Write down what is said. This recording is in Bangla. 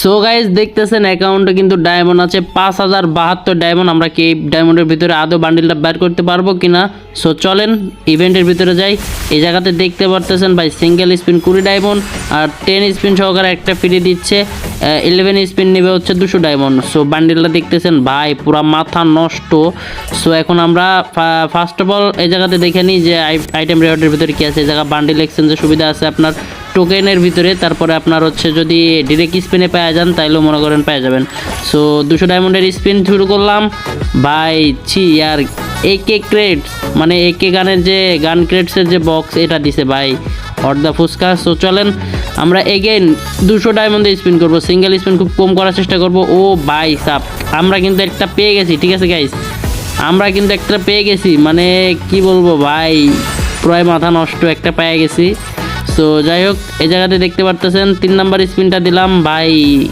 সো গাইজ দেখতেছেন অ্যাকাউন্টে কিন্তু ডায়মন্ড আছে 5072 ডায়মন্ড। আমরা কি এই ডায়মন্ডের ভিতরে আদৌ বান্ডিলটা বের করতে পারবো কিনা? সো চলেন ইভেন্টের ভিতরে যাই। এই জায়গাতে দেখতে পারতেছেন ভাই সিঙ্গেল স্পিন 20 ডায়মন্ড আর 10 স্পিন সহকারে একটা ফ্রি দিচ্ছে। 11 স্পিন নেবে হচ্ছে 200 ডায়মন্ড। সো বান্ডিলটা দেখতেছেন ভাই পুরা মাথা নষ্ট। সো এখন আমরা ফার্স্ট অফ অল এই জায়গাতে দেখে নিই যে আইটেম রেওয়ার্ডের ভিতরে কি আছে। এই জায়গা বান্ডিল এক্সচেঞ্জের সুবিধা আছে আপনার টোকেনের ভিতরে। তারপরে আপনার হচ্ছে যদি ডিরেক্ট স্পিনে পেয়ে যান তাইলেও মনে করেন পেয়ে যাবেন। সো 200 ডায়মন্ডের স্পিন শুরু করলাম ভাই। ছি আর একে ক্রেটস মানে একে গানের যে গান ক্রেটসের যে বক্স এটা দিছে ভাই অর্ধা ফুচকা। সো চলেন আমরা এগেন 200 ডায়মন্ডে স্পিন করব। সিঙ্গেল স্পিন খুব কম করার চেষ্টা করব। ও ভাই সাপ আমরা কিন্তু একটা পেয়ে গেছি। ঠিক আছে গাইস, আমরা কিন্তু একটা পেয়ে গেছি, মানে কি বলবো ভাই প্রায় মাথা নষ্ট একটা পেয়ে গেছি। সো যাই হোক এই জায়গাতে দেখতে পারতেছেন 3 নাম্বার স্পিনটা দিলাম ভাই।